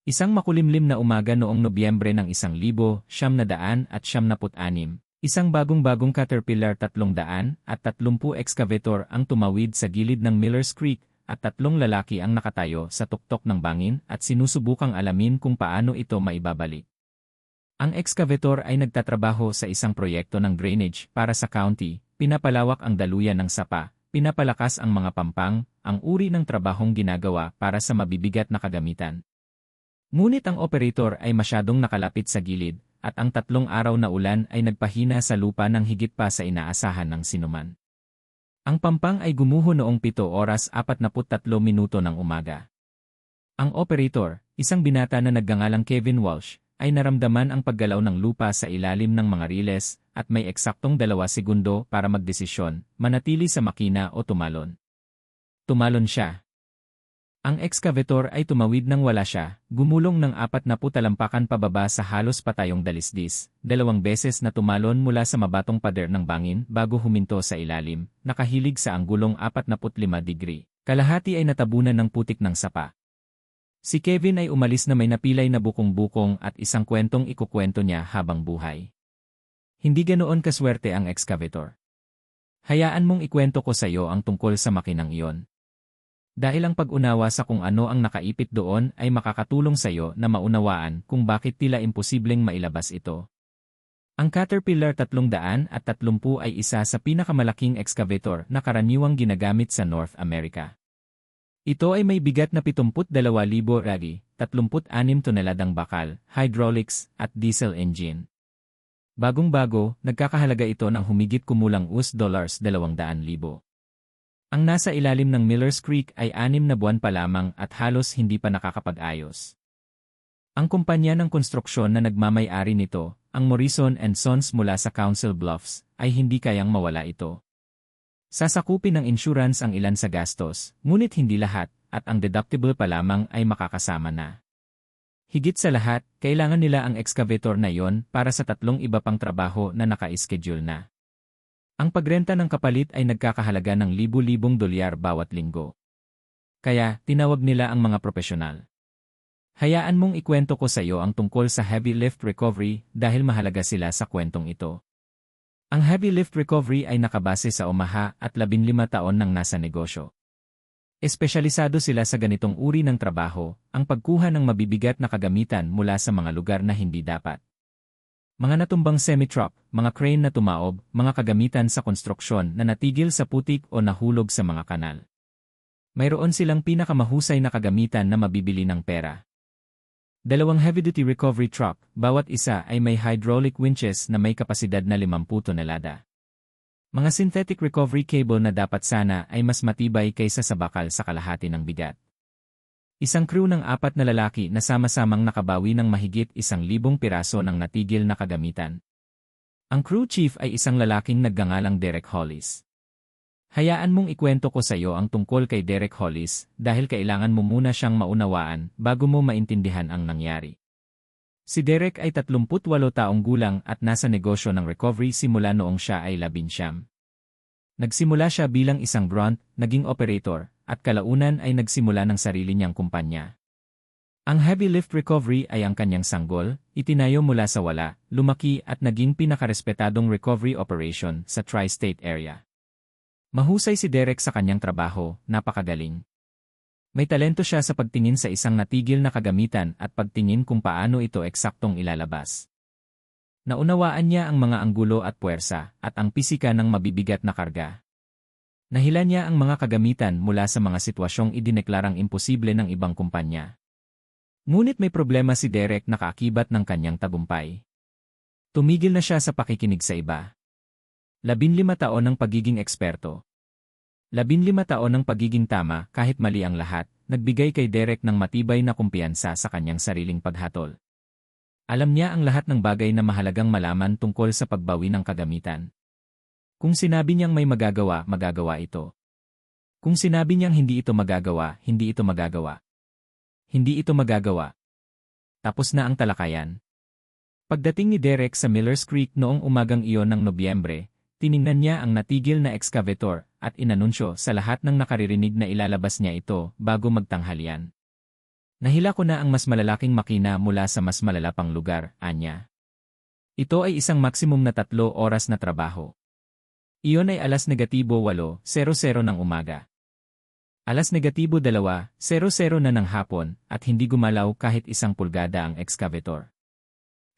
Isang makulimlim na umaga noong Nobyembre ng 1976, isang bagong-bagong Caterpillar 330 excavator ang tumawid sa gilid ng Millers Creek at tatlong lalaki ang nakatayo sa tuktok ng bangin at sinusubukang alamin kung paano ito maibabalik. Ang excavator ay nagtatrabaho sa isang proyekto ng drainage para sa county, pinapalawak ang daluyan ng sapa, pinapalakas ang mga pampang, ang uri ng trabahong ginagawa para sa mabibigat na kagamitan. Ngunit ang operator ay masyadong nakalapit sa gilid, at ang 3 araw na ulan ay nagpahina sa lupa ng higit pa sa inaasahan ng sinuman. Ang pampang ay gumuho noong 7:43 ng umaga. Ang operator, isang binata na nagngangalang Kevin Walsh, ay naramdaman ang paggalaw ng lupa sa ilalim ng mga riles at may eksaktong 2 segundo para magdesisyon, manatili sa makina o tumalon. Tumalon siya. Ang excavator ay tumawid nang wala siya, gumulong ng 40 talampakan pababa sa halos patayong dalisdis, 2 beses na tumalon mula sa mabatong pader ng bangin bago huminto sa ilalim, nakahilig sa anggulong 45 degree. Kalahati ay natabunan ng putik ng sapa. Si Kevin ay umalis na may napilay na bukong-bukong at isang kwentong ikukwento niya habang buhay. Hindi ganoon kaswerte ang excavator. Hayaan mong ikwento ko sa iyo ang tungkol sa makinang iyon. Dahil ang pag-unawa sa kung ano ang nakaipit doon ay makakatulong sa iyo na maunawaan kung bakit tila imposibleng mailabas ito. Ang Caterpillar 330 ay isa sa pinakamalaking excavator na karaniwang ginagamit sa North America. Ito ay may bigat na 72,000 ragi, 36 toneladang bakal, hydraulics, at diesel engine. Bagong-bago, nagkakahalaga ito ng humigit kumulang $200,000. Ang nasa ilalim ng Millers Creek ay 6 na buwan pa lamang at halos hindi pa nakakapag-ayos. Ang kumpanya ng konstruksyon na nagmamay-ari nito, ang Morrison & Sons mula sa Council Bluffs, ay hindi kayang mawala ito. Sasakupin ng insurance ang ilan sa gastos, ngunit hindi lahat, at ang deductible pa lamang ay makakasama na. Higit sa lahat, kailangan nila ang excavator na yon para sa 3 iba pang trabaho na naka-schedule na. Ang pagrenta ng kapalit ay nagkakahalaga ng libu-libong dolyar bawat linggo. Kaya, tinawag nila ang mga profesional. Hayaan mong ikwento ko sa iyo ang tungkol sa heavy lift recovery dahil mahalaga sila sa kwentong ito. Ang heavy lift recovery ay nakabase sa Omaha at 15 taon nang nasa negosyo. Espesyalisado sila sa ganitong uri ng trabaho, ang pagkuha ng mabibigat na kagamitan mula sa mga lugar na hindi dapat. Mga natumbang semi-truck, mga crane na tumaob, mga kagamitan sa konstruksyon na natigil sa putik o nahulog sa mga kanal. Mayroon silang pinakamahusay na kagamitan na mabibili ng pera. 2 heavy-duty recovery truck, bawat isa ay may hydraulic winches na may kapasidad na 50 tonelada. Mga synthetic recovery cable na dapat sana ay mas matibay kaysa sa bakal sa kalahati ng bigat. Isang crew ng 4 na lalaki na sama-samang nakabawi ng mahigit 1,000 piraso ng natigil na kagamitan. Ang crew chief ay isang lalaking nagngangalang Derek Hollis. Hayaan mong ikwento ko sa iyo ang tungkol kay Derek Hollis dahil kailangan mo muna siyang maunawaan bago mo maintindihan ang nangyari. Si Derek ay 38 taong gulang at nasa negosyo ng recovery simula noong siya ay 19. Nagsimula siya bilang isang grunt, naging operator, at kalaunan ay nagsimula ng sarili niyang kumpanya. Ang heavy lift recovery ay ang kanyang sanggol, itinayo mula sa wala, lumaki at naging pinakarespetadong recovery operation sa tri-state area. Mahusay si Derek sa kanyang trabaho, napakagaling. May talento siya sa pagtingin sa isang natigil na kagamitan at pagtingin kung paano ito eksaktong ilalabas. Naunawaan niya ang mga anggulo at puwersa at ang pisika ng mabibigat na karga. Nahila niya ang mga kagamitan mula sa mga sitwasyong idineklarang imposible ng ibang kumpanya. Ngunit may problema si Derek na kaakibat ng kanyang tagumpay. Tumigil na siya sa pakikinig sa iba. 15 taon ng pagiging eksperto. 15 taon ng pagiging tama kahit mali ang lahat, nagbigay kay Derek ng matibay na kumpiyansa sa kanyang sariling paghatol. Alam niya ang lahat ng bagay na mahalagang malaman tungkol sa pagbawi ng kagamitan. Kung sinabi niyang may magagawa, magagawa ito. Kung sinabi niyang hindi ito magagawa, hindi ito magagawa. Hindi ito magagawa. Tapos na ang talakayan. Pagdating ni Derek sa Millers Creek noong umagang iyon ng Nobyembre, tiningnan niya ang natigil na excavator at inanunsyo sa lahat ng nakaririnig na ilalabas niya ito bago magtanghalian. Nahila ko na ang mas malalaking makina mula sa mas malalapang lugar, anya. Ito ay isang maximum na 3 oras na trabaho. Iyon ay alas negatibo 8:00 ng umaga. Alas negatibo 2:00 na ng hapon at hindi gumalaw kahit 1 pulgada ang excavator.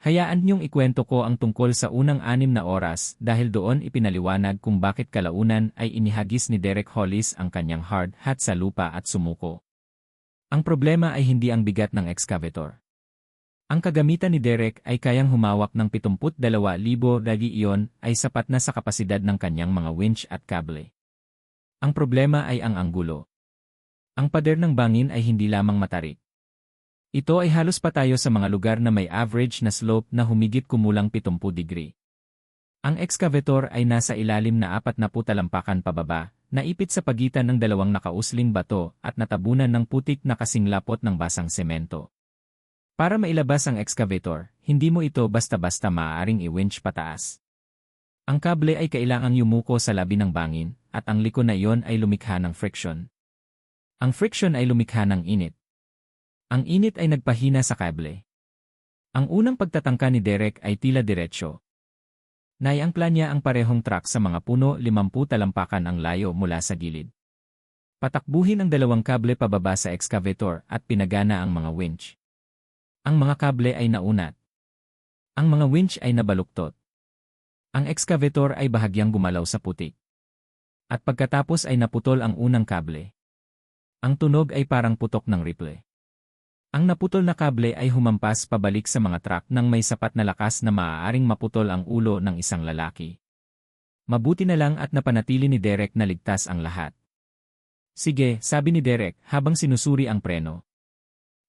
Hayaan niyong ikwento ko ang tungkol sa unang 6 na oras dahil doon ipinaliwanag kung bakit kalaunan ay inihagis ni Derek Hollis ang kanyang hard hat sa lupa at sumuko. Ang problema ay hindi ang bigat ng excavator. Ang kagamitan ni Derek ay kayang humawak ng 72,000 dagi iyon ay sapat na sa kapasidad ng kanyang mga winch at kable. Ang problema ay ang anggulo. Ang pader ng bangin ay hindi lamang matarik. Ito ay halos patayo sa mga lugar na may average na slope na humigit kumulang 70 degree. Ang excavator ay nasa ilalim na 40 talampakan pababa, naipit sa pagitan ng 2 nakausling bato at natabunan ng putik na kasing lapot ng basang semento. Para mailabas ang excavator, hindi mo ito basta-basta maaaring i-winch pataas. Ang kable ay kailangang yumuko sa labi ng bangin, at ang liko na iyon ay lumikha ng friction. Ang friction ay lumikha ng init. Ang init ay nagpahina sa kable. Ang unang pagtatangka ni Derek ay tila diretsyo. Naiangkla niya ang parehong track sa mga puno 50 talampakan ang layo mula sa gilid. Patakbuhin ang 2 kable pababa sa excavator at pinagana ang mga winch. Ang mga kable ay naunat. Ang mga winch ay nabaluktot. Ang excavator ay bahagyang gumalaw sa putik. At pagkatapos ay naputol ang unang kable. Ang tunog ay parang putok ng rifle. Ang naputol na kable ay humampas pabalik sa mga truck nang may sapat na lakas na maaaring maputol ang ulo ng isang lalaki. Mabuti na lang at napanatili ni Derek na ligtas ang lahat. Sige, sabi ni Derek habang sinusuri ang preno.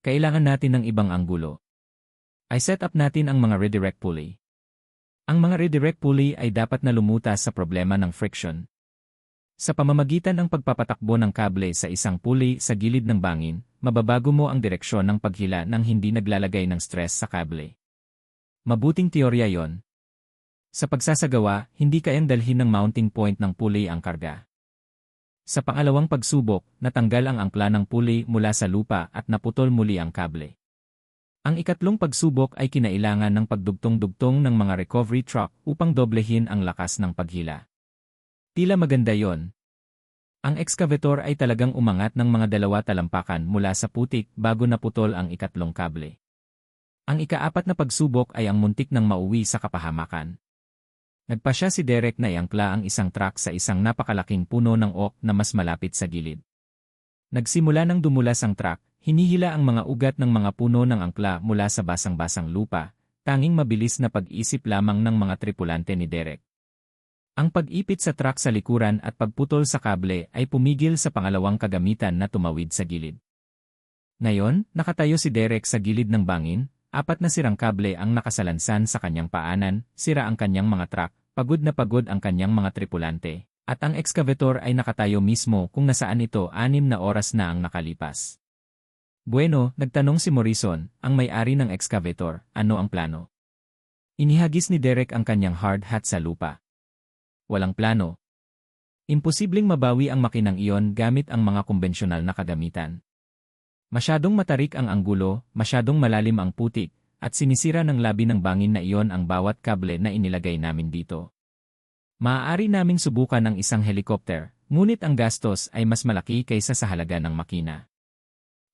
Kailangan natin ng ibang anggulo. Ay set up natin ang mga redirect pulley. Ang mga redirect pulley ay dapat na lumutas sa problema ng friction. Sa pamamagitan ng pagpapatakbo ng kable sa isang pulley sa gilid ng bangin, mababago mo ang direksyon ng paghila nang hindi naglalagay ng stress sa kable. Mabuting teorya yon. Sa pagsasagawa, hindi kayang dalhin ng mounting point ng pulley ang karga. Sa pangalawang pagsubok, natanggal ang angkla ng pulley mula sa lupa at naputol muli ang kable. Ang ikatlong pagsubok ay kinailangan ng pagdugtong-dugtong ng mga recovery truck upang doblehin ang lakas ng paghila. Tila maganda yon. Ang excavator ay talagang umangat ng mga 2 talampakan mula sa putik bago naputol ang ikatlong kable. Ang ika-4 na pagsubok ay ang muntik ng mauwi sa kapahamakan. Nagpasya si Derek na iangkla ang isang truck sa isang napakalaking puno ng oak na mas malapit sa gilid. Nagsimula ng dumulas ang truck, hinihila ang mga ugat ng mga puno ng angkla mula sa basang-basang lupa, tanging mabilis na pag-isip lamang ng mga tripulante ni Derek. Ang pag-ipit sa truck sa likuran at pagputol sa kable ay pumigil sa pangalawang kagamitan na tumawid sa gilid. Ngayon, nakatayo si Derek sa gilid ng bangin, 4 na sirang kable ang nakasalansan sa kanyang paanan, sira ang kanyang mga truck, pagod na pagod ang kanyang mga tripulante, at ang excavator ay nakatayo mismo kung nasaan ito 6 na oras na ang nakalipas. Bueno, nagtanong si Morrison, ang may-ari ng excavator, ano ang plano? Inihagis ni Derek ang kanyang hard hat sa lupa. Walang plano. Imposibleng mabawi ang makinang iyon gamit ang mga kumbensyonal na kagamitan. Masyadong matarik ang anggulo, masyadong malalim ang putik, at sinisira ng labi ng bangin na iyon ang bawat kable na inilagay namin dito. Maaari naming subukan ang isang helicopter, ngunit ang gastos ay mas malaki kaysa sa halaga ng makina.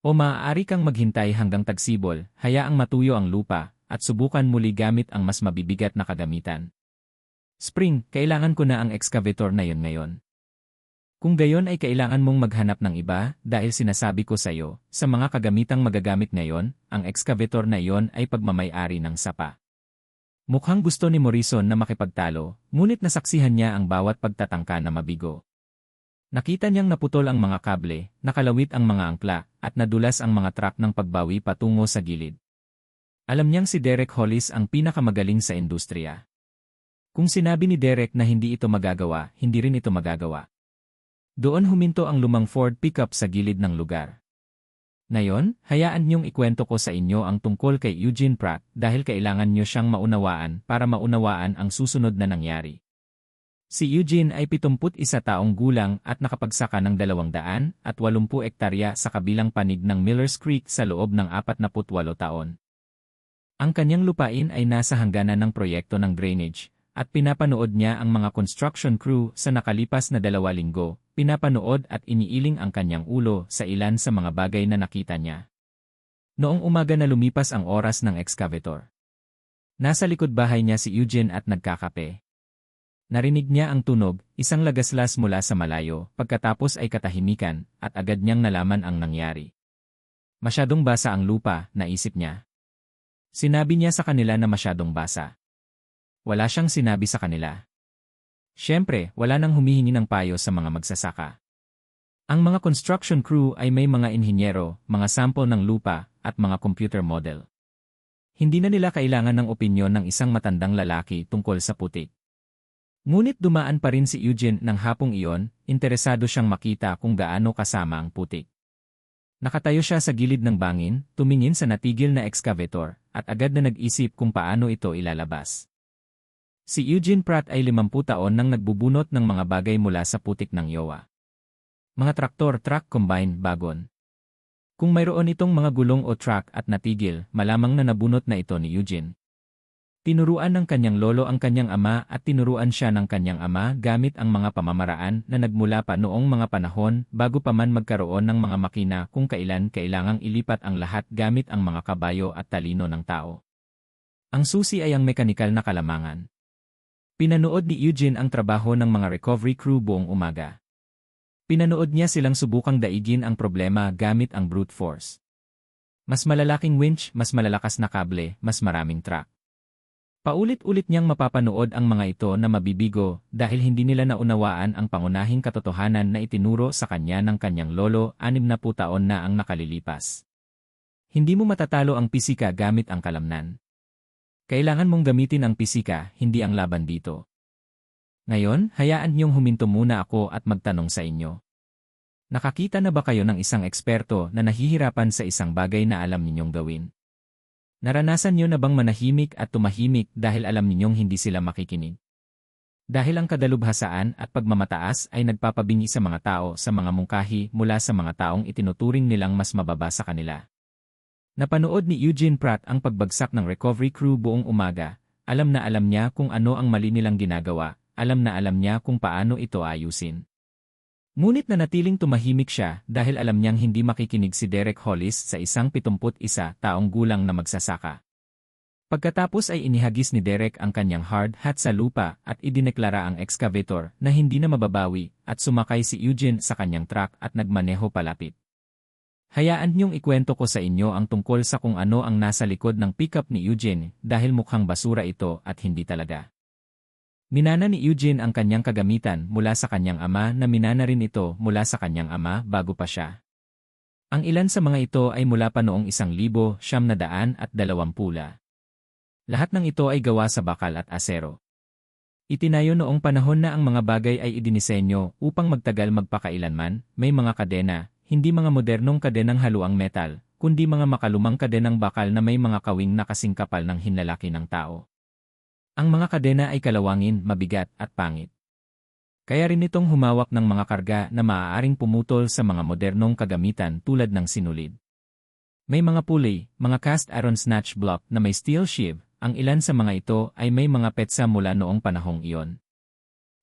O maaari kang maghintay hanggang tagsibol, hayaang matuyo ang lupa, at subukan muli gamit ang mas mabibigat na kagamitan. Spring, kailangan ko na ang excavator na yun ngayon. Kung gayon ay kailangan mong maghanap ng iba dahil sinasabi ko sa iyo, sa mga kagamitang magagamit ngayon, ang excavator na iyon ay pagmamay-ari ng sapa. Mukhang gusto ni Morrison na makipagtalo, ngunit nasaksihan niya ang bawat pagtatangka na mabigo. Nakita niyang naputol ang mga kable, nakalawit ang mga angkla, at nadulas ang mga truck ng pagbawi patungo sa gilid. Alam niyang si Derek Hollis ang pinakamagaling sa industriya. Kung sinabi ni Derek na hindi ito magagawa, hindi rin ito magagawa. Doon huminto ang lumang Ford pickup sa gilid ng lugar. Ngayon, hayaan niyong ikwento ko sa inyo ang tungkol kay Eugene Pratt dahil kailangan niyo siyang maunawaan para maunawaan ang susunod na nangyari. Si Eugene ay 71 taong gulang at nakapagsaka ng 280 ektarya sa kabilang panig ng Millers Creek sa loob ng 48 taon. Ang kanyang lupain ay nasa hangganan ng proyekto ng drainage, at pinapanood niya ang mga construction crew sa nakalipas na 2 linggo, pinapanood at iniiling ang kanyang ulo sa ilan sa mga bagay na nakita niya. Noong umaga na lumipas ang oras ng excavator. Nasa likod bahay niya si Eugene at nagkakape. Narinig niya ang tunog, isang lagaslas mula sa malayo, pagkatapos ay katahimikan, at agad niyang nalaman ang nangyari. Masyadong basa ang lupa, naisip niya. Sinabi niya sa kanila na masyadong basa. Wala siyang sinabi sa kanila. Siyempre, wala nang humihingi ng payo sa mga magsasaka. Ang mga construction crew ay may mga inhinyero, mga sample ng lupa, at mga computer model. Hindi na nila kailangan ng opinyon ng isang matandang lalaki tungkol sa putik. Ngunit dumaan pa rin si Eugene ng hapong iyon, interesado siyang makita kung gaano kasama ang putik. Nakatayo siya sa gilid ng bangin, tumingin sa natigil na excavator, at agad na nag-isip kung paano ito ilalabas. Si Eugene Pratt ay 50 taon nang nagbubunot ng mga bagay mula sa putik ng Iowa. Mga traktor, truck, combine, bagon. Kung mayroon itong mga gulong o truck at natigil, malamang na nabunot na ito ni Eugene. Tinuruan ng kanyang lolo ang kanyang ama at tinuruan siya ng kanyang ama gamit ang mga pamamaraan na nagmula pa noong mga panahon bago pa man magkaroon ng mga makina kung kailan kailangang ilipat ang lahat gamit ang mga kabayo at talino ng tao. Ang susi ay ang mekanikal na kalamangan. Pinanood ni Eugene ang trabaho ng mga recovery crew buong umaga. Pinanood niya silang subukang daigin ang problema gamit ang brute force. Mas malalaking winch, mas malalakas na kable, mas maraming truck. Paulit-ulit niyang mapapanood ang mga ito na mabibigo dahil hindi nila naunawaan ang pangunahing katotohanan na itinuro sa kanya ng kanyang lolo 60 taon na ang nakalilipas. Hindi mo matatalo ang pisika gamit ang kalamnan. Kailangan mong gamitin ang pisika, hindi ang laban dito. Ngayon, hayaan niyong huminto muna ako at magtanong sa inyo. Nakakita na ba kayo ng isang eksperto na nahihirapan sa isang bagay na alam ninyong gawin? Naranasan niyo na bang manahimik at tumahimik dahil alam ninyong hindi sila makikinig? Dahil ang kadalubhasaan at pagmamataas ay nagpapabingi sa mga tao sa mga mungkahi mula sa mga taong itinuturing nilang mas mababa sa kanila. Napanood ni Eugene Pratt ang pagbagsak ng recovery crew buong umaga, alam na alam niya kung ano ang mali nilang ginagawa, alam na alam niya kung paano ito ayusin. Ngunit nanatiling tumahimik siya dahil alam niyang hindi makikinig si Derek Hollis sa isang 71 taong gulang na magsasaka. Pagkatapos ay inihagis ni Derek ang kanyang hard hat sa lupa at idineklara ang excavator na hindi na mababawi at sumakay si Eugene sa kanyang truck at nagmaneho palapit. Hayaan niyong ikwento ko sa inyo ang tungkol sa kung ano ang nasa likod ng pickup ni Eugene dahil mukhang basura ito at hindi talaga. Minana ni Eugene ang kanyang kagamitan mula sa kanyang ama na minana rin ito mula sa kanyang ama bago pa siya. Ang ilan sa mga ito ay mula pa noong 1920. Lahat ng ito ay gawa sa bakal at asero. Itinayo noong panahon na ang mga bagay ay idinisenyo upang magtagal magpakailanman, may mga kadena, hindi mga modernong kadenang haluang metal, kundi mga makalumang kadenang bakal na may mga kawing na kasing kapal ng hinlalaki ng tao. Ang mga kadena ay kalawangin, mabigat, at pangit. Kaya rin itong humawak ng mga karga na maaaring pumutol sa mga modernong kagamitan tulad ng sinulid. May mga pulley, mga cast iron snatch block na may steel sheave, ang ilan sa mga ito ay may mga petsa mula noong panahong iyon.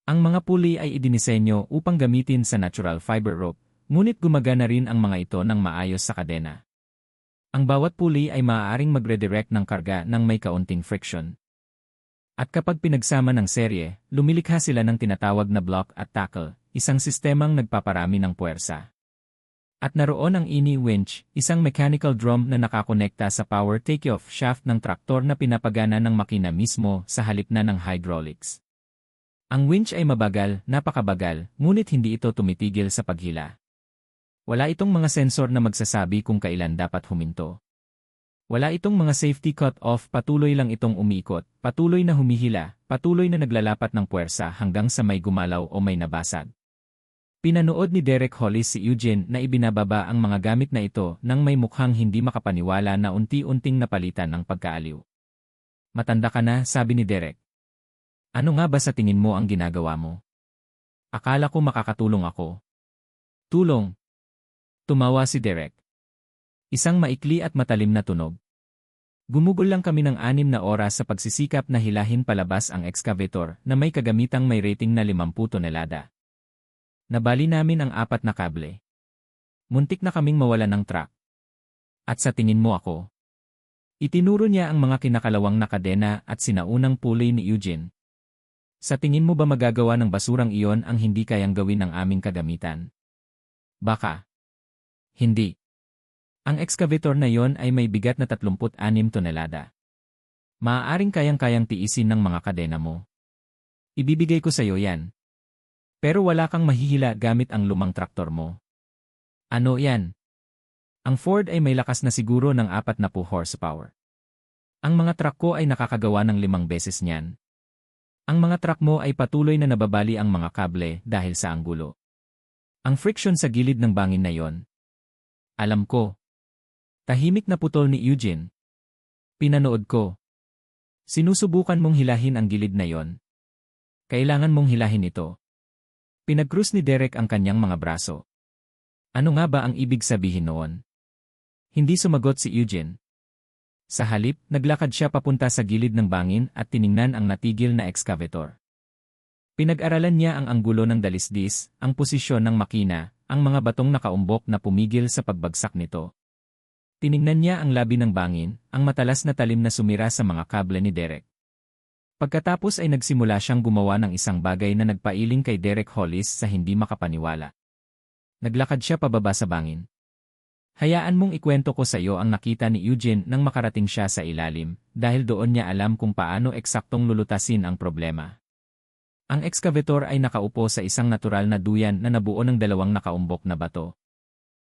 Ang mga pulley ay idinisenyo upang gamitin sa natural fiber rope, ngunit gumagana rin ang mga ito ng maayos sa kadena. Ang bawat pulley ay maaaring magredirect ng karga ng may kaunting friction. At kapag pinagsama ng serye, lumilikha sila ng tinatawag na block at tackle, isang sistemang nagpaparami ng puwersa. At naroon ang ini winch, isang mechanical drum na nakakonekta sa power takeoff shaft ng traktor na pinapagana ng makina mismo sa halip na ng hydraulics. Ang winch ay mabagal, napakabagal, ngunit hindi ito tumitigil sa paghila. Wala itong mga sensor na magsasabi kung kailan dapat huminto. Wala itong mga safety cut-off, patuloy lang itong umiikot, patuloy na humihila, patuloy na naglalapat ng puwersa hanggang sa may gumalaw o may nabasag. Pinanood ni Derek Hollis si Eugene na ibinababa ang mga gamit na ito nang may mukhang hindi makapaniwala na unti-unting napalitan ng pagkaaliw. Matanda ka na, sabi ni Derek. Ano nga ba sa tingin mo ang ginagawa mo? Akala ko makakatulong ako. Tulong? Tumawa si Derek. Isang maikli at matalim na tunog. Gumugol lang kami ng 6 na oras sa pagsisikap na hilahin palabas ang excavator na may kagamitang may rating na 50 tonelada. Nabali namin ang 4 na kable. Muntik na kaming mawalan ng truck. At sa tingin mo ako? Itinuro niya ang mga kinakalawang na kadena at sinaunang pulley ni Eugene. Sa tingin mo ba magagawa ng basurang iyon ang hindi kayang gawin ng aming kagamitan? Baka. Hindi. Ang excavator na iyon ay may bigat na 36 tonelada. Maaaring kayang-kayang tiisin ng mga kadena mo. Ibibigay ko sa iyo yan. Pero wala kang mahihila gamit ang lumang traktor mo. Ano yan? Ang Ford ay may lakas na siguro ng 40 horsepower. Ang mga truck ko ay nakakagawa ng 5 beses niyan. Ang mga truck mo ay patuloy na nababali ang mga kable dahil sa anggulo. Ang friction sa gilid ng bangin na yon. Alam ko. Tahimik na putol ni Eugene. Pinanood ko. Sinusubukan mong hilahin ang gilid na yon. Kailangan mong hilahin ito. Pinag-cruise ni Derek ang kanyang mga braso. Ano nga ba ang ibig sabihin noon? Hindi sumagot si Eugene. Sa halip, naglakad siya papunta sa gilid ng bangin at tiningnan ang natigil na excavator. Pinag-aralan niya ang anggulo ng dalisdis, ang posisyon ng makina, ang mga batong nakaumbok na pumigil sa pagbagsak nito. Tiningnan niya ang labi ng bangin, ang matalas na talim na sumira sa mga kable ni Derek. Pagkatapos ay nagsimula siyang gumawa ng isang bagay na nagpailing kay Derek Hollis sa hindi makapaniwala. Naglakad siya pababa sa bangin. Hayaan mong ikwento ko sa iyo ang nakita ni Eugene nang makarating siya sa ilalim, dahil doon niya alam kung paano eksaktong lulutasin ang problema. Ang excavator ay nakaupo sa isang natural na duyan na nabuo ng 2 nakaumbok na bato.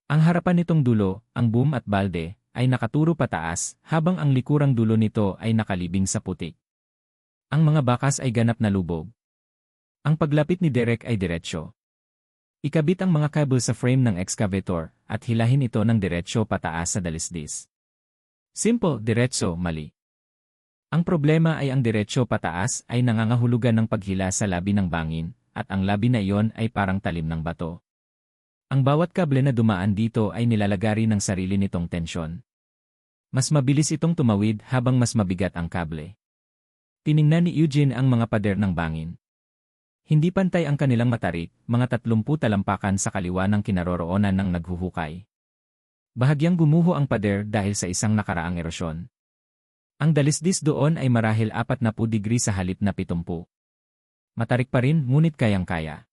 Ang harapan nitong dulo, ang boom at balde, ay nakaturo pataas, habang ang likurang dulo nito ay nakalibing sa putik. Ang mga bakas ay ganap na lubog. Ang paglapit ni Derek ay diretsyo. Ikabit ang mga cable sa frame ng excavator at hilahin ito ng diretsyo pataas sa dalisdis. Simple, diretso, mali. Ang problema ay ang diretsyo pataas ay nangangahulugan ng paghila sa labi ng bangin at ang labi na iyon ay parang talim ng bato. Ang bawat kable na dumaan dito ay nilalagari ng sarili nitong tensyon. Mas mabilis itong tumawid habang mas mabigat ang kable. Tiningnan ni Eugene ang mga pader ng bangin. Hindi pantay ang kanilang matarik, mga 30 talampakan sa kaliwa ng kinaroroonan ng naghuhukay. Bahagyang gumuho ang pader dahil sa isang nakaraang erosyon. Ang dalisdis doon ay marahil 40 degree sa halip na 70. Matarik pa rin ngunit kayang-kaya.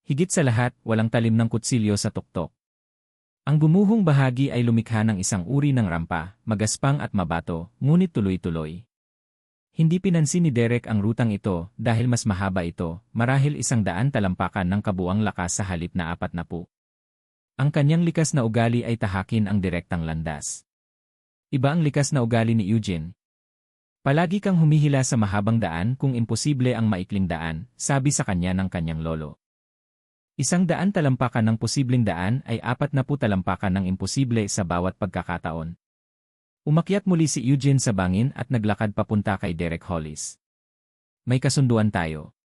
Higit sa lahat, walang talim ng kutsilyo sa tuktok. Ang gumuhong bahagi ay lumikha ng isang uri ng rampa, magaspang at mabato, ngunit tuloy-tuloy. Hindi pinansin ni Derek ang rutang ito dahil mas mahaba ito, marahil 100 talampakan ng kabuang lakas sa halip na 40. Ang kanyang likas na ugali ay tahakin ang direktang landas. Iba ang likas na ugali ni Eugene. Palagi kang humihila sa mahabang daan kung imposible ang maikling daan, sabi sa kanya ng kanyang lolo. 100 talampakan ng posibleng daan ay 40 talampakan ng imposible sa bawat pagkakataon. Umakyat muli si Eugene sa bangin at naglakad papunta kay Derek Hollis. May kasunduan tayo.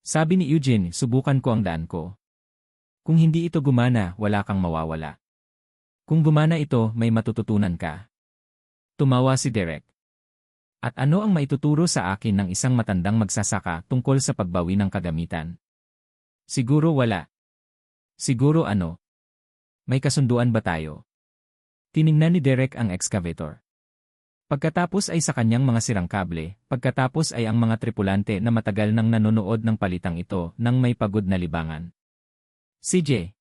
Sabi ni Eugene, subukan ko ang daan ko. Kung hindi ito gumana, wala kang mawawala. Kung gumana ito, may matututunan ka. Tumawa si Derek. At ano ang maituturo sa akin ng isang matandang magsasaka tungkol sa pagbawi ng kagamitan? Siguro wala. Siguro ano? May kasunduan ba tayo? Tiningnan ni Derek ang excavator. Pagkatapos ay sa kanyang mga sirang kable, pagkatapos ay ang mga tripulante na matagal nang nanonood ng palitang ito nang may pagod na libangan. CJ,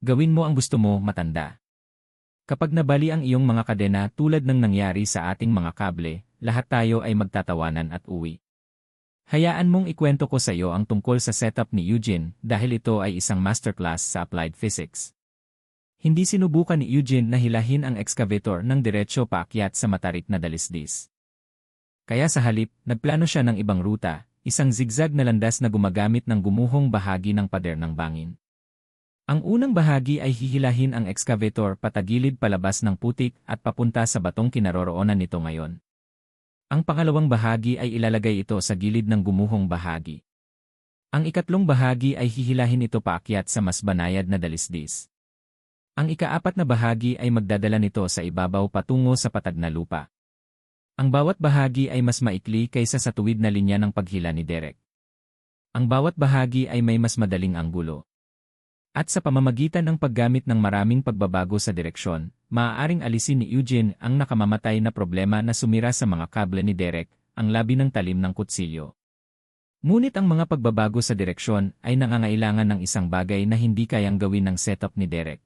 gawin mo ang gusto mo, matanda. Kapag nabali ang iyong mga kadena tulad ng nangyari sa ating mga kable, lahat tayo ay magtatawanan at uwi. Hayaan mong ikwento ko sa iyo ang tungkol sa setup ni Eugene dahil ito ay isang masterclass sa applied physics. Hindi sinubukan ni Eugene na hilahin ang excavator ng diretsyo paakyat sa matarik na dalisdis. Kaya sa halip, nagplano siya ng ibang ruta, isang zigzag na landas na gumagamit ng gumuhong bahagi ng pader ng bangin. Ang unang bahagi ay hihilahin ang excavator patagilid palabas ng putik at papunta sa batong kinaroroonan nito ngayon. Ang pangalawang bahagi ay ilalagay ito sa gilid ng gumuhong bahagi. Ang ikatlong bahagi ay hihilahin ito paakyat sa mas banayad na dalisdis. Ang ikaapat na bahagi ay magdadala nito sa ibabaw patungo sa patag na lupa. Ang bawat bahagi ay mas maikli kaysa sa tuwid na linya ng paghila ni Derek. Ang bawat bahagi ay may mas madaling anggulo. At sa pamamagitan ng paggamit ng maraming pagbabago sa direksyon, maaaring alisin ni Eugene ang nakamamatay na problema na sumira sa mga kable ni Derek, ang labi ng talim ng kutsilyo. Ngunit ang mga pagbabago sa direksyon ay nangangailangan ng isang bagay na hindi kayang gawin ng setup ni Derek.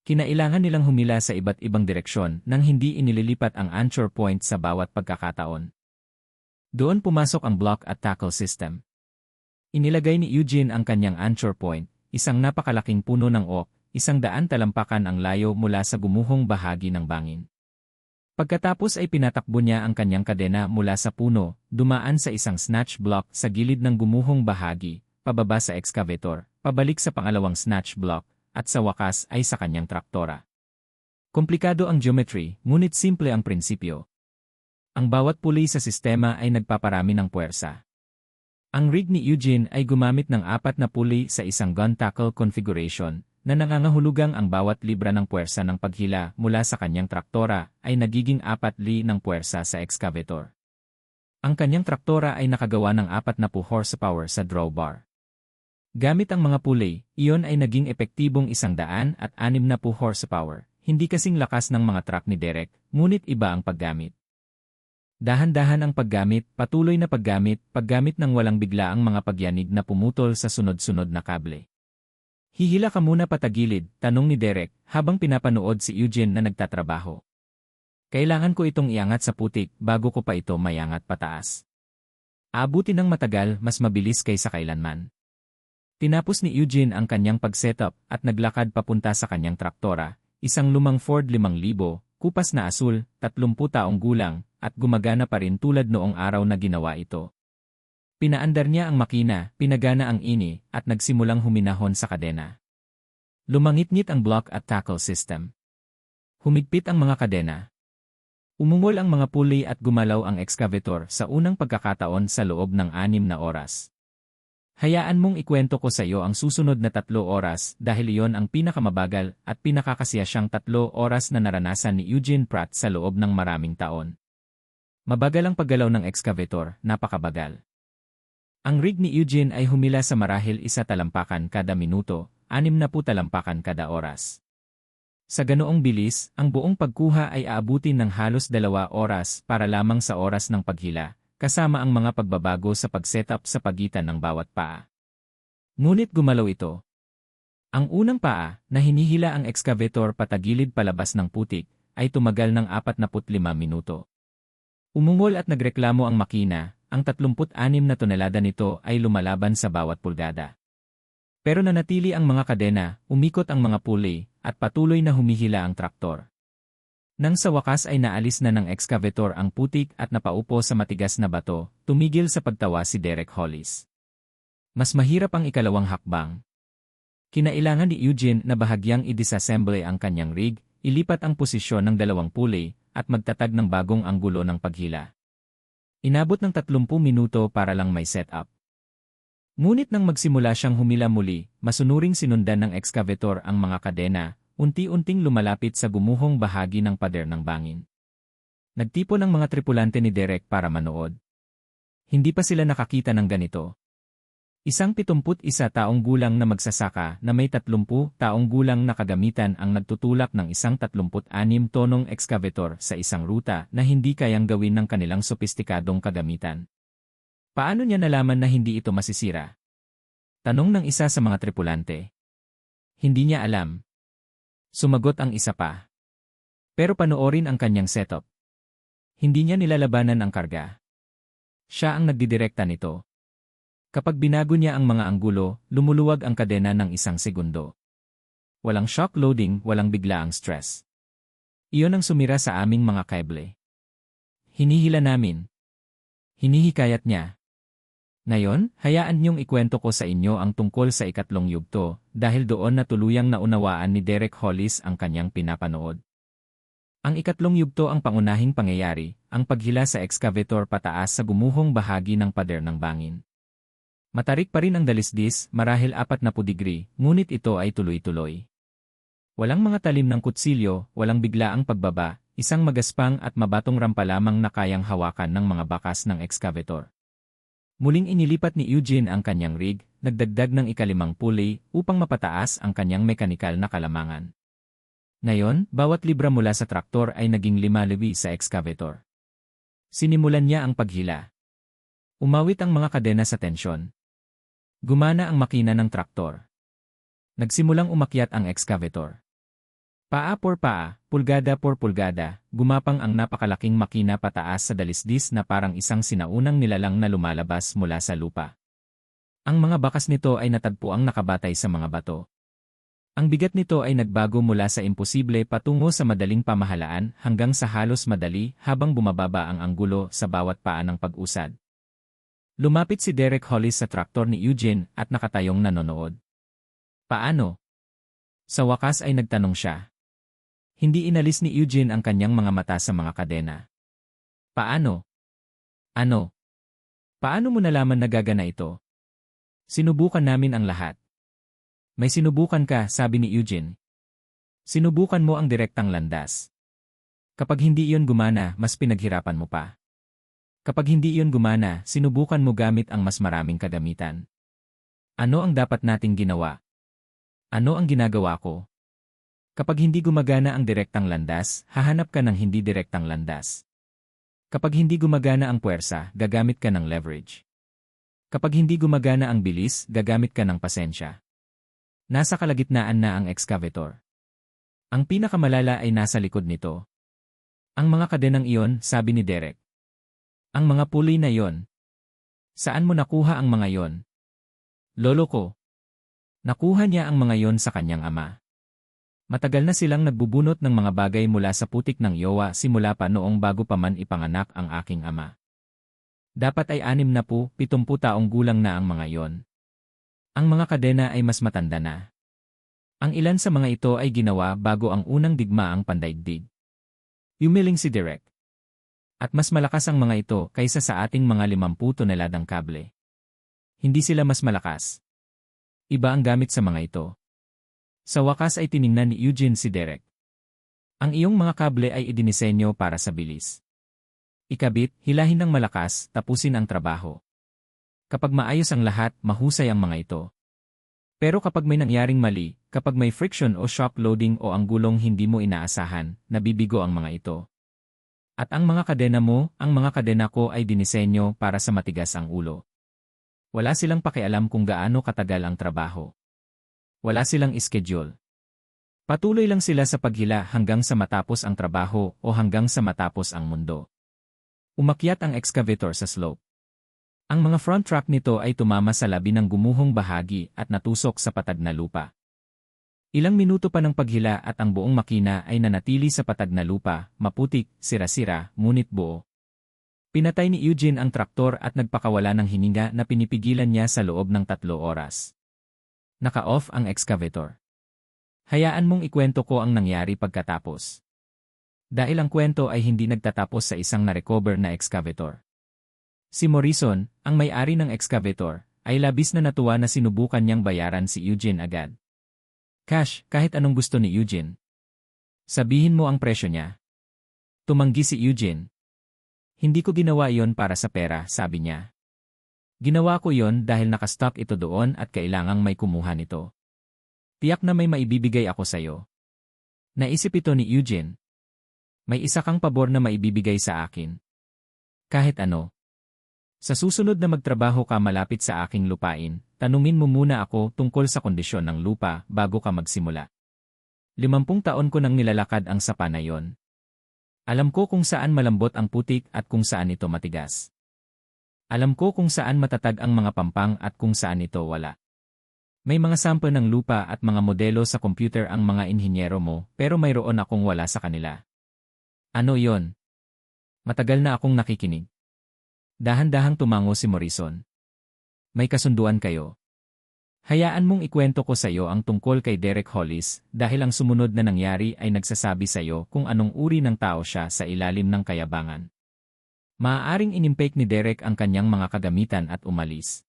Kinailangan nilang humila sa iba't ibang direksyon nang hindi inililipat ang anchor point sa bawat pagkakataon. Doon pumasok ang block at tackle system. Inilagay ni Eugene ang kanyang anchor point, isang napakalaking puno ng oak, 100 talampakan ang layo mula sa gumuhong bahagi ng bangin. Pagkatapos ay pinatakbo niya ang kanyang kadena mula sa puno, dumaan sa isang snatch block sa gilid ng gumuhong bahagi, pababa sa excavator, pabalik sa pangalawang snatch block, at sa wakas ay sa kanyang traktora. Komplikado ang geometry, ngunit simple ang prinsipyo. Ang bawat pulley sa sistema ay nagpaparami ng puwersa. Ang rig ni Eugene ay gumamit ng 4 na pulley sa isang gun tackle configuration na nangangahulugang ang bawat libra ng puwersa ng paghila mula sa kanyang traktora ay nagiging 4 li ng puwersa sa excavator. Ang kanyang traktora ay nakagawa ng 40 horsepower sa drawbar. Gamit ang mga pulley, iyon ay naging epektibong 160 horsepower, hindi kasing lakas ng mga truck ni Derek, ngunit iba ang paggamit. Dahan-dahan ang paggamit, patuloy na paggamit ng walang bigla ang mga pagyanig na pumutol sa sunod-sunod na kable. Hihila ka muna patagilid, tanong ni Derek, habang pinapanood si Eugene na nagtatrabaho. Kailangan ko itong iangat sa putik bago ko pa ito mayangat pataas. Aabutin ng matagal, mas mabilis kaysa kailanman. Tinapos ni Eugene ang kanyang pag-setup at naglakad papunta sa kanyang traktora, isang lumang Ford 5000, kupas na asul, 30 taong gulang, at gumagana pa rin tulad noong araw na ginawa ito. Pinaandar niya ang makina, pinagana ang ini, at nagsimulang huminahon sa kadena. Lumangit-ngit ang block at tackle system. Humigpit ang mga kadena. Umungol ang mga pulley at gumalaw ang excavator sa unang pagkakataon sa loob ng 6 na oras. Hayaan mong ikwento ko sa iyo ang susunod na 3 oras dahil iyon ang pinakamabagal at pinakakasiyasyang 3 oras na naranasan ni Eugene Pratt sa loob ng maraming taon. Mabagal ang paggalaw ng excavator, napakabagal. Ang rig ni Eugene ay humila sa marahil 1 talampakan kada minuto, 60 talampakan kada oras. Sa ganoong bilis, ang buong pagkuha ay aabutin ng halos 2 oras para lamang sa oras ng paghila, kasama ang mga pagbabago sa pag-setup sa pagitan ng bawat paa. Ngunit gumalaw ito. Ang unang paa, na hinihila ang excavator patagilid palabas ng putik, ay tumagal ng 45 minuto. Umungol at nagreklamo ang makina, ang 36 na tonelada nito ay lumalaban sa bawat pulgada. Pero nanatili ang mga kadena, umikot ang mga pulley, at patuloy na humihila ang traktor. Nang sa wakas ay naalis na ng excavator ang putik at napaupo sa matigas na bato, tumigil sa pagtawa si Derek Hollis. Mas mahirap ang ikalawang hakbang. Kinailangan ni Eugene na bahagyang i-disassemble ang kanyang rig, ilipat ang posisyon ng 2 pulley, at magtatag ng bagong anggulo ng paghila. Inabot ng 30 minuto para lang may setup. Ngunit nang magsimula siyang humila muli, masunuring sinundan ng excavator ang mga kadena, unti-unting lumalapit sa gumuhong bahagi ng pader ng bangin. Nagtipon ang mga tripulante ni Derek para manood. Hindi pa sila nakakita ng ganito. Isang 71 taong gulang na magsasaka na may 30 taong gulang na kagamitan ang nagtutulak ng isang 36 tonong excavator sa isang ruta na hindi kayang gawin ng kanilang sopistikadong kagamitan. Paano niya nalaman na hindi ito masisira? Tanong ng isa sa mga tripulante. Hindi niya alam. Sumagot ang isa pa. Pero panoorin ang kanyang setup. Hindi niya nilalabanan ang karga. Siya ang nagdidirekta nito. Kapag binago niya ang mga anggulo, lumuluwag ang kadena ng 1 segundo. Walang shock loading, walang biglaang stress. Iyon ang sumira sa aming mga kable. Hinihila namin. Hinihikayat niya. Ngayon, hayaan niyong ikwento ko sa inyo ang tungkol sa ikatlong yugto, dahil doon na tuluyang naunawaan ni Derek Hollis ang kanyang pinapanood. Ang ikatlong yugto ang pangunahing pangyayari, ang paghila sa excavator pataas sa gumuhong bahagi ng pader ng bangin. Matarik pa rin ang dalisdis, marahil 40 degree, ngunit ito ay tuloy-tuloy. Walang mga talim ng kutsilyo, walang biglaang pagbaba, isang magaspang at mabatong rampa lamang na kayang hawakan ng mga bakas ng excavator. Muling inilipat ni Eugene ang kanyang rig, nagdagdag ng ikalimang pulley upang mapataas ang kanyang mekanikal na kalamangan. Ngayon, bawat libra mula sa traktor ay naging 5 libi sa excavator. Sinimulan niya ang paghila. Umawit ang mga kadena sa tensyon. Gumana ang makina ng traktor. Nagsimulang umakyat ang excavator. Paa por paa, pulgada por pulgada, gumapang ang napakalaking makina pataas sa dalisdis na parang isang sinaunang nilalang na lumalabas mula sa lupa. Ang mga bakas nito ay natagpuang nakabatay sa mga bato. Ang bigat nito ay nagbago mula sa imposible patungo sa madaling pamahalaan hanggang sa halos madali habang bumababa ang anggulo sa bawat paa ng pag-usad. Lumapit si Derek Hollis sa traktor ni Eugene at nakatayong nanonood. Paano? Sa wakas ay nagtanong siya. Hindi inalis ni Eugene ang kanyang mga mata sa mga kadena. Paano? Ano? Paano mo nalaman na gagana ito? Sinubukan namin ang lahat. May sinubukan ka, sabi ni Eugene. Sinubukan mo ang direktang landas. Kapag hindi iyon gumana, mas pinaghirapan mo pa. Kapag hindi iyon gumana, sinubukan mo gamit ang mas maraming kagamitan. Ano ang dapat nating ginawa? Ano ang ginagawa ko? Kapag hindi gumagana ang direktang landas, hahanap ka ng hindi direktang landas. Kapag hindi gumagana ang puwersa, gagamit ka ng leverage. Kapag hindi gumagana ang bilis, gagamit ka ng pasensya. Nasa kalagitnaan na ang excavator. Ang pinakamalala ay nasa likod nito. Ang mga kadenang iyon, sabi ni Derek. Ang mga pulley na iyon. Saan mo nakuha ang mga iyon? Lolo ko. Nakuha niya ang mga iyon sa kanyang ama. Matagal na silang nagbubunot ng mga bagay mula sa putik ng yowa simula pa noong bago pa man ipanganak ang aking ama. Dapat ay 60-70 taong gulang na ang mga iyon. Ang mga kadena ay mas matanda na. Ang ilan sa mga ito ay ginawa bago ang unang digmaang pandaigdig. Yumiling si Derek. At mas malakas ang mga ito kaysa sa ating mga 50 toneladang kable. Hindi sila mas malakas. Iba ang gamit sa mga ito. Sa wakas ay tiningnan ni Eugene si Derek. Ang iyong mga kable ay idinisenyo para sa bilis. Ikabit, hilahin ng malakas, tapusin ang trabaho. Kapag maayos ang lahat, mahusay ang mga ito. Pero kapag may nangyaring mali, kapag may friction o shock loading o ang gulong hindi mo inaasahan, nabibigo ang mga ito. At ang mga kadena mo, ang mga kadena ko ay dinisenyo para sa matigas ang ulo. Wala silang pakialam kung gaano katagal ang trabaho. Wala silang schedule. Patuloy lang sila sa paghila hanggang sa matapos ang trabaho o hanggang sa matapos ang mundo. Umakyat ang excavator sa slope. Ang mga front track nito ay tumama sa labi ng gumuhong bahagi at natusok sa patag na lupa. Ilang minuto pa ng paghila at ang buong makina ay nanatili sa patag na lupa, maputik, sira-sira, ngunit buo. Pinatay ni Eugene ang traktor at nagpakawala ng hininga na pinipigilan niya sa loob ng 3 oras. Naka-off ang excavator. Hayaan mong ikwento ko ang nangyari pagkatapos. Dahil ang kwento ay hindi nagtatapos sa isang na-recover na excavator. Si Morrison, ang may-ari ng excavator, ay labis na natuwa na sinubukan niyang bayaran si Eugene agad. Cash, kahit anong gusto ni Eugene. Sabihin mo ang presyo niya. Tumanggi si Eugene. Hindi ko ginawa iyon para sa pera, sabi niya. Ginawa ko iyon dahil nakastock ito doon at kailangang may kumuha nito. Tiyak na may maibibigay ako sa'yo. Naisip ito ni Eugene. May isa kang pabor na maibibigay sa akin. Kahit ano. Sa susunod na magtrabaho ka malapit sa aking lupain, tanungin mo muna ako tungkol sa kondisyon ng lupa bago ka magsimula. 50 taon ko nang nilalakad ang sapa na yon. Alam ko kung saan malambot ang putik at kung saan ito matigas. Alam ko kung saan matatag ang mga pampang at kung saan ito wala. May mga sample ng lupa at mga modelo sa computer ang mga inhinyero mo pero mayroon akong wala sa kanila. Ano yon? Matagal na akong nakikinig. Dahan-dahang tumango si Morrison. May kasunduan kayo. Hayaan mong ikwento ko sa iyo ang tungkol kay Derek Hollis dahil ang sumunod na nangyari ay nagsasabi sa iyo kung anong uri ng tao siya sa ilalim ng kayabangan. Maaaring inimpake ni Derek ang kanyang mga kagamitan at umalis.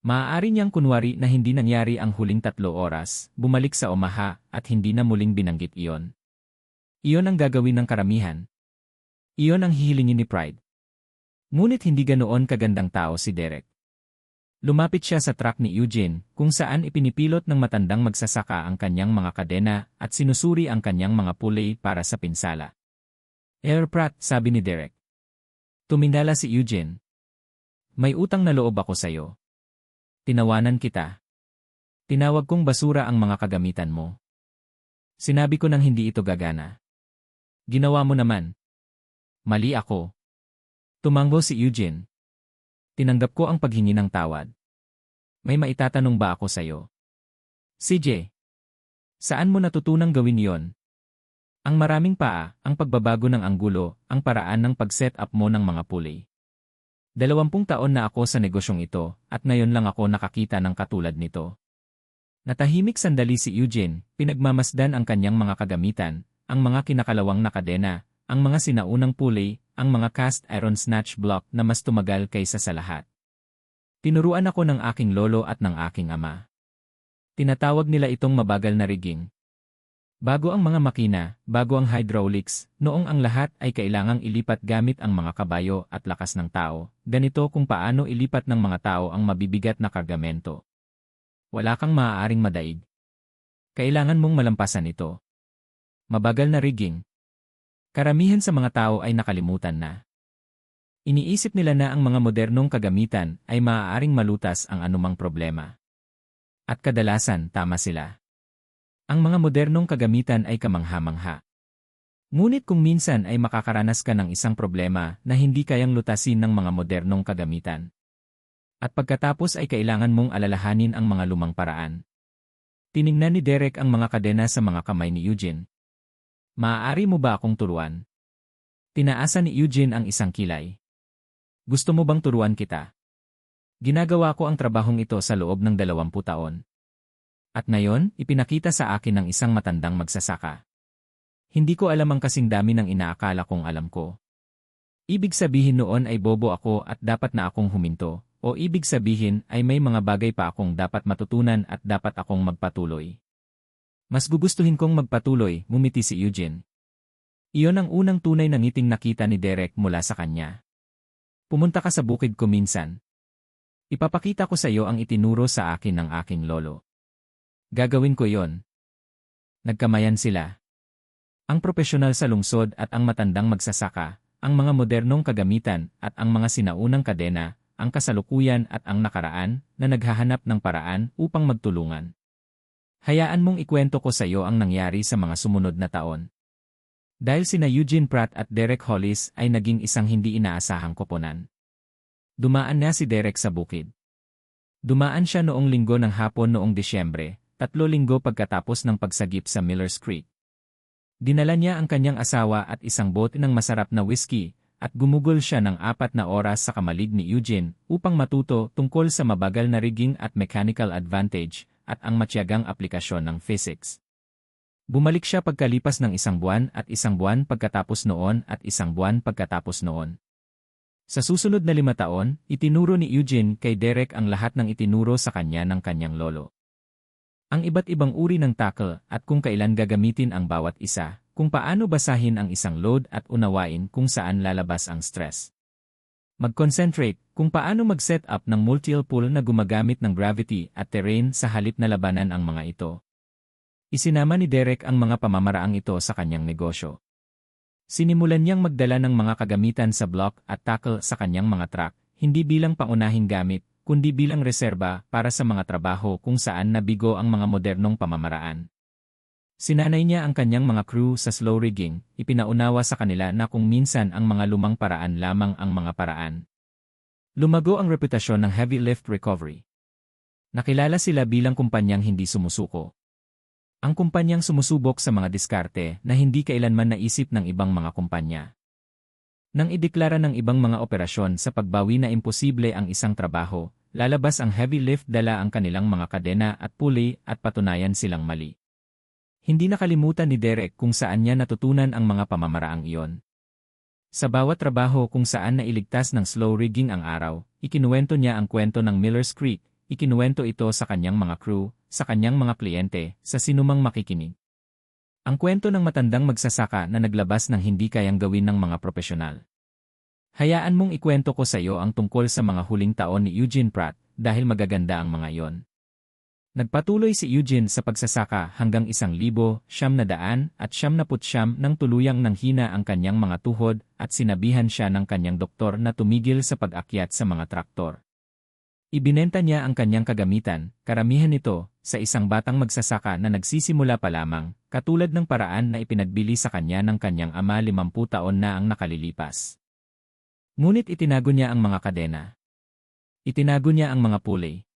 Maaari niyang kunwari na hindi nangyari ang huling 3 oras, bumalik sa Omaha, at hindi na muling binanggit iyon. Iyon ang gagawin ng karamihan. Iyon ang hihilingin ni Pride. Ngunit hindi ganoon kagandang tao si Derek. Lumapit siya sa truck ni Eugene, kung saan ipinipilot ng matandang magsasaka ang kanyang mga kadena at sinusuri ang kanyang mga pulley para sa pinsala. Pratt, sabi ni Derek. Tumindala si Eugene. May utang na loob ako sa'yo. Tinawanan kita. Tinawag kong basura ang mga kagamitan mo. Sinabi ko nang hindi ito gagana. Ginawa mo naman. Mali ako. Tumanggo si Eugene. Tinanggap ko ang paghingi ng tawad. May maitatanong ba ako sa'yo? CJ. Saan mo natutunang gawin yon? Ang maraming paa, ang pagbabago ng anggulo, ang paraan ng pag-set up mo ng mga pulley. 20 taon na ako sa negosyong ito, at ngayon lang ako nakakita ng katulad nito. Natahimik sandali si Eugene, pinagmamasdan ang kanyang mga kagamitan, ang mga kinakalawang na kadena, ang mga sinaunang pulley, ang mga cast iron snatch block na mas tumagal kaysa sa lahat. Tinuruan ako ng aking lolo at ng aking ama. Tinatawag nila itong mabagal na rigging. Bago ang mga makina, bago ang hydraulics, noong ang lahat ay kailangang ilipat gamit ang mga kabayo at lakas ng tao, ganito kung paano ilipat ng mga tao ang mabibigat na kargamento. Wala kang maaaring madaig. Kailangan mong malampasan ito. Mabagal na rigging. Karamihan sa mga tao ay nakalimutan na. Iniisip nila na ang mga modernong kagamitan ay maaaring malutas ang anumang problema. At kadalasan, tama sila. Ang mga modernong kagamitan ay kamangha-mangha. Ngunit kung minsan ay makakaranas ka ng isang problema na hindi kayang lutasin ng mga modernong kagamitan. At pagkatapos ay kailangan mong alalahanin ang mga lumang paraan. Tiningnan ni Derek ang mga kadena sa mga kamay ni Eugene. Maaari mo ba akong turuan? Tinaasan ni Eugene ang isang kilay. Gusto mo bang turuan kita? Ginagawa ko ang trabahong ito sa loob ng 20 taon. At ngayon, ipinakita sa akin ng isang matandang magsasaka. Hindi ko alam ang kasing dami ng inaakala kong alam ko. Ibig sabihin noon ay bobo ako at dapat na akong huminto, o ibig sabihin ay may mga bagay pa akong dapat matutunan at dapat akong magpatuloy. Mas gugustuhin kong magpatuloy, ngumiti si Eugene. Iyon ang unang tunay na ngiting nakita ni Derek mula sa kanya. Pumunta ka sa bukid ko minsan. Ipapakita ko sa iyo ang itinuro sa akin ng aking lolo. Gagawin ko yon. Nagkamayan sila. Ang propesyonal sa lungsod at ang matandang magsasaka, ang mga modernong kagamitan at ang mga sinaunang kadena, ang kasalukuyan at ang nakaraan na naghahanap ng paraan upang magtulungan. Hayaan mong ikwento ko sa iyo ang nangyari sa mga sumunod na taon. Dahil sina Eugene Pratt at Derek Hollis ay naging isang hindi inaasahang koponan. Dumaan na si Derek sa bukid. Dumaan siya noong linggo ng hapon noong Disyembre, 3 linggo pagkatapos ng pagsagip sa Millers Creek. Dinala niya ang kanyang asawa at isang bote ng masarap na whiskey, at gumugol siya ng 4 na oras sa kamalig ni Eugene upang matuto tungkol sa mabagal na rigging at mechanical advantage at ang matiyagang aplikasyon ng physics. Bumalik siya pagkalipas ng 1 buwan at 1 buwan pagkatapos noon at 1 buwan pagkatapos noon. Sa susunod na 5 taon, itinuro ni Eugene kay Derek ang lahat ng itinuro sa kanya ng kanyang lolo. Ang iba't ibang uri ng tackle at kung kailan gagamitin ang bawat isa, kung paano basahin ang isang load at unawain kung saan lalabas ang stress. Mag-concentrate kung paano mag-set up ng multi-pull na gumagamit ng gravity at terrain sa halip na labanan ang mga ito. Isinama ni Derek ang mga pamamaraang ito sa kanyang negosyo. Sinimulan niyang magdala ng mga kagamitan sa block at tackle sa kanyang mga truck, hindi bilang pangunahing gamit, kundi bilang reserba para sa mga trabaho kung saan nabigo ang mga modernong pamamaraan. Sinanay niya ang kanyang mga crew sa slow rigging, ipinaunawa sa kanila na kung minsan ang mga lumang paraan lamang ang mga paraan. Lumago ang reputasyon ng heavy lift recovery. Nakilala sila bilang kumpanyang hindi sumusuko. Ang kumpanyang sumusubok sa mga diskarte na hindi kailanman naisip ng ibang mga kumpanya. Nang ideklara ng ibang mga operasyon sa pagbawi na imposible ang isang trabaho, lalabas ang heavy lift dala ang kanilang mga kadena at pulley at patunayan silang mali. Hindi nakalimutan ni Derek kung saan niya natutunan ang mga pamamaraang iyon. Sa bawat trabaho kung saan nailigtas ng slow rigging ang araw, ikinuwento niya ang kwento ng Miller's Creek, ikinuwento ito sa kanyang mga crew, sa kanyang mga kliyente, sa sinumang makikinig. Ang kwento ng matandang magsasaka na naglabas ng hindi kayang gawin ng mga profesional. Hayaan mong ikwento ko sa iyo ang tungkol sa mga huling taon ni Eugene Pratt dahil magaganda ang mga iyon. Nagpatuloy si Eugene sa pagsasaka hanggang 1,900 nang tuluyang nanghina ang kanyang mga tuhod at sinabihan siya ng kanyang doktor na tumigil sa pag-akyat sa mga traktor. Ibinenta niya ang kanyang kagamitan, karamihan nito, sa isang batang magsasaka na nagsisimula pa lamang, katulad ng paraan na ipinagbili sa kanya ng kanyang ama 50 taon na ang nakalilipas. Ngunit itinago niya ang mga kadena. Itinago niya ang mga pulley.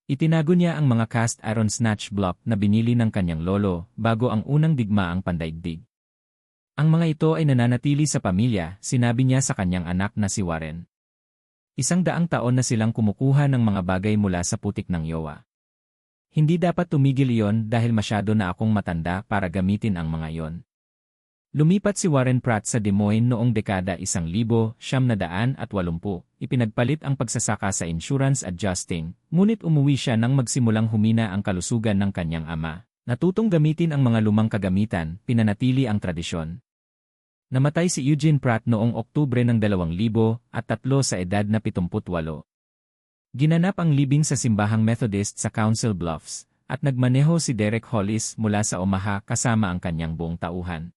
Itinago niya ang mga cast iron snatch block na binili ng kanyang lolo bago ang unang digmaang pandaigdig. Ang mga ito ay nananatili sa pamilya, sinabi niya sa kanyang anak na si Warren. 100 taon na silang kumukuha ng mga bagay mula sa putik ng yowa. Hindi dapat tumigil iyon dahil masyado na akong matanda para gamitin ang mga iyon. Lumipat si Warren Pratt sa Des Moines noong dekada 1980. Ipinagpalit ang pagsasaka sa insurance adjusting, ngunit umuwi siya nang magsimulang humina ang kalusugan ng kanyang ama. Natutong gamitin ang mga lumang kagamitan, pinanatili ang tradisyon. Namatay si Eugene Pratt noong Oktubre ng 2003 sa edad na 78. Ginanap ang libing sa simbahang Methodist sa Council Bluffs, at nagmaneho si Derek Hollis mula sa Omaha kasama ang kanyang buong tauhan.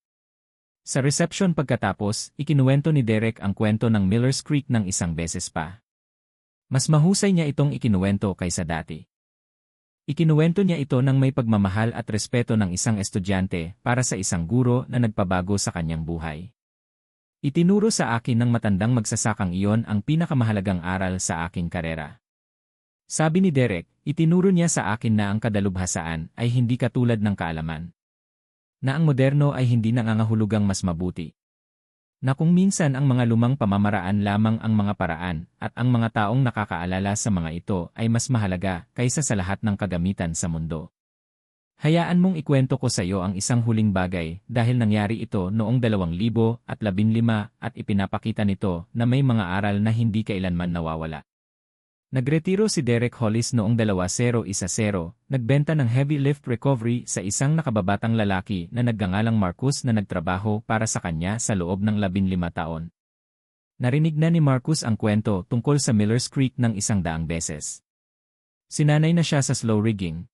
Sa reception pagkatapos, ikinuwento ni Derek ang kwento ng Miller's Creek ng isang beses pa. Mas mahusay niya itong ikinuwento kaysa dati. Ikinuwento niya ito ng may pagmamahal at respeto ng isang estudyante para sa isang guro na nagpabago sa kanyang buhay. Itinuro sa akin ng matandang magsasakang iyon ang pinakamahalagang aral sa aking karera. Sabi ni Derek, itinuro niya sa akin na ang kadalubhasaan ay hindi katulad ng kaalaman. Na ang moderno ay hindi nangangahulugang mas mabuti. Na kung minsan ang mga lumang pamamaraan lamang ang mga paraan at ang mga taong nakakaalala sa mga ito ay mas mahalaga kaysa sa lahat ng kagamitan sa mundo. Hayaan mong ikwento ko sa iyo ang isang huling bagay dahil nangyari ito noong 2015 at ipinapakita nito na may mga aral na hindi kailanman nawawala. Nagretiro si Derek Hollis noong 2010, nagbenta ng heavy lift recovery sa isang nakababatang lalaki na nagngangalang Marcus na nagtrabaho para sa kanya sa loob ng 15 taon. Narinig na ni Marcus ang kwento tungkol sa Miller's Creek ng 100 beses. Sinanay na siya sa slow rigging.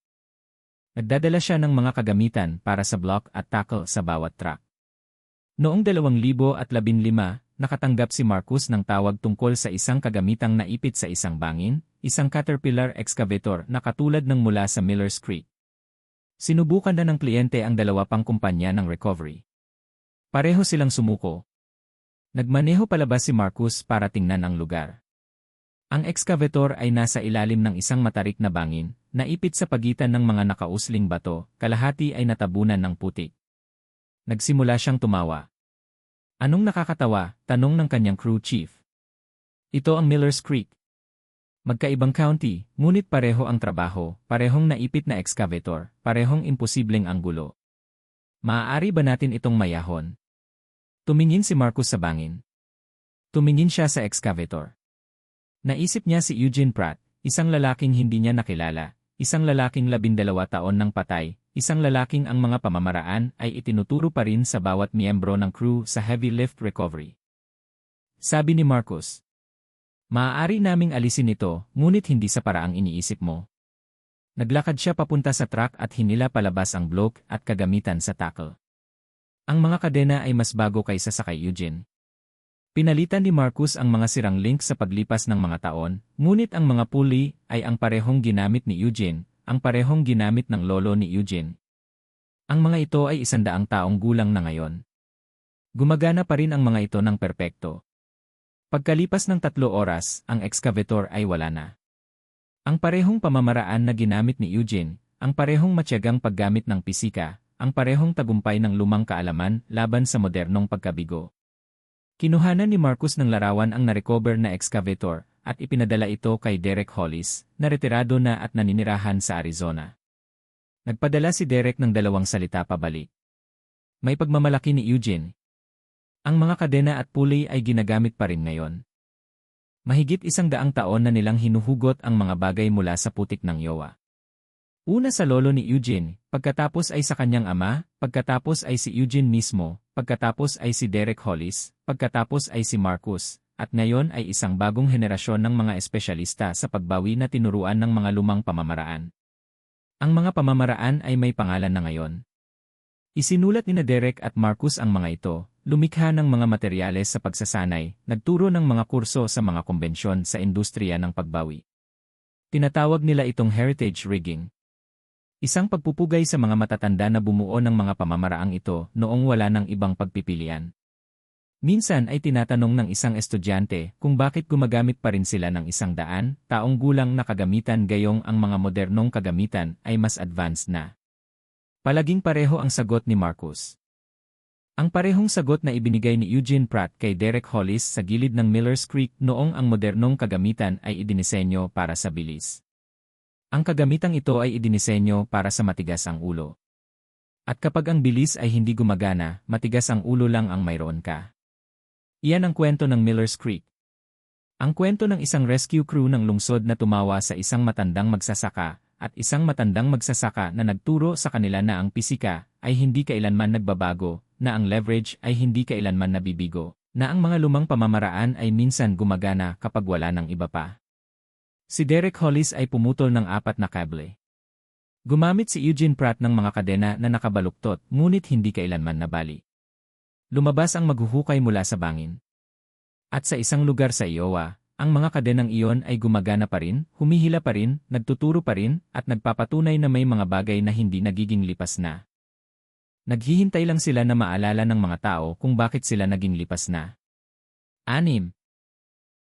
Nagdadala siya ng mga kagamitan para sa block at tackle sa bawat truck. Noong 2015, nakatanggap si Marcus ng tawag tungkol sa isang kagamitang naipit sa isang bangin, isang Caterpillar excavator na katulad ng mula sa Miller's Creek. Sinubukan na ng kliyente ang 2 pang kumpanya ng recovery. Pareho silang sumuko. Nagmaneho palabas si Marcus para tingnan ang lugar. Ang excavator ay nasa ilalim ng isang matarik na bangin, naipit sa pagitan ng mga nakausling bato, kalahati ay natabunan ng putik. Nagsimula siyang tumawa. Anong nakakatawa? Tanong ng kanyang crew chief. Ito ang Miller's Creek. Magkaibang county, ngunit pareho ang trabaho, parehong naipit na excavator, parehong imposibleng anggulo. Maaari ba natin itong mayahon? Tumingin si Marcus sa bangin. Tumingin siya sa excavator. Naisip niya si Eugene Pratt, isang lalaking hindi niya nakilala, isang lalaking 12 taon nang patay, isang lalaking ang mga pamamaraan ay itinuturo pa rin sa bawat miyembro ng crew sa heavy lift recovery. Sabi ni Marcus, maaari naming alisin ito, ngunit hindi sa paraang iniisip mo. Naglakad siya papunta sa truck at hinila palabas ang block at kagamitan sa tackle. Ang mga kadena ay mas bago kaysa sa kay Eugene. Pinalitan ni Marcus ang mga sirang link sa paglipas ng mga taon, ngunit ang mga pulley ay ang parehong ginamit ni Eugene, ang parehong ginamit ng lolo ni Eugene. Ang mga ito ay 100 taong gulang na ngayon. Gumagana pa rin ang mga ito ng perpekto. Pagkalipas ng 3 oras, ang excavator ay wala na. Ang parehong pamamaraan na ginamit ni Eugene, ang parehong matyagang paggamit ng pisika, ang parehong tagumpay ng lumang kaalaman laban sa modernong pagkabigo. Kinuhanan ni Marcus ng larawan ang narecover na excavator at ipinadala ito kay Derek Hollis, na retirado na at naninirahan sa Arizona. Nagpadala si Derek ng 2 salita pabalik. May pagmamalaki ni Eugene. Ang mga kadena at pulley ay ginagamit pa rin ngayon. Mahigit 100 taon na nilang hinuhugot ang mga bagay mula sa putik ng Iowa. Una sa lolo ni Eugene, pagkatapos ay sa kanyang ama, pagkatapos ay si Eugene mismo, pagkatapos ay si Derek Hollis, pagkatapos ay si Marcus, at ngayon ay isang bagong henerasyon ng mga espesyalista sa pagbawi na tinuruan ng mga lumang pamamaraan. Ang mga pamamaraan ay may pangalan na ngayon. Isinulat ni Derek at Marcus ang mga ito, lumikha ng mga materyales sa pagsasanay, nagturo ng mga kurso sa mga kumbensyon sa industriya ng pagbawi. Tinatawag nila itong heritage rigging. Isang pagpupugay sa mga matatanda na bumuo ng mga pamamaraang ito noong wala ng ibang pagpipilian. Minsan ay tinatanong ng isang estudyante kung bakit gumagamit pa rin sila ng 100 taong gulang na kagamitan gayong ang mga modernong kagamitan ay mas advanced na. Palaging pareho ang sagot ni Marcus. Ang parehong sagot na ibinigay ni Eugene Pratt kay Derek Hollis sa gilid ng Millers Creek noong ang modernong kagamitan ay idinisenyo para sa bilis. Ang kagamitang ito ay idinisenyo para sa matigas ang ulo. At kapag ang bilis ay hindi gumagana, matigas ang ulo lang ang mayroon ka. Iyan ang kwento ng Millers Creek. Ang kwento ng isang rescue crew ng lungsod na tumawa sa isang matandang magsasaka, at isang matandang magsasaka na nagturo sa kanila na ang pisika ay hindi kailanman nagbabago, na ang leverage ay hindi kailanman nabibigo, na ang mga lumang pamamaraan ay minsan gumagana kapag wala ng iba pa. Si Derek Hollis ay pumutol ng 4 na kable. Gumamit si Eugene Pratt ng mga kadena na nakabaluktot ngunit hindi kailanman nabali. Lumabas ang maghuhukay mula sa bangin. At sa isang lugar sa Iowa, ang mga kadenang iyon ay gumagana pa rin, humihila pa rin, nagtuturo pa rin, at nagpapatunay na may mga bagay na hindi nagiging lipas na. Naghihintay lang sila na maalala ng mga tao kung bakit sila naging lipas na. 6.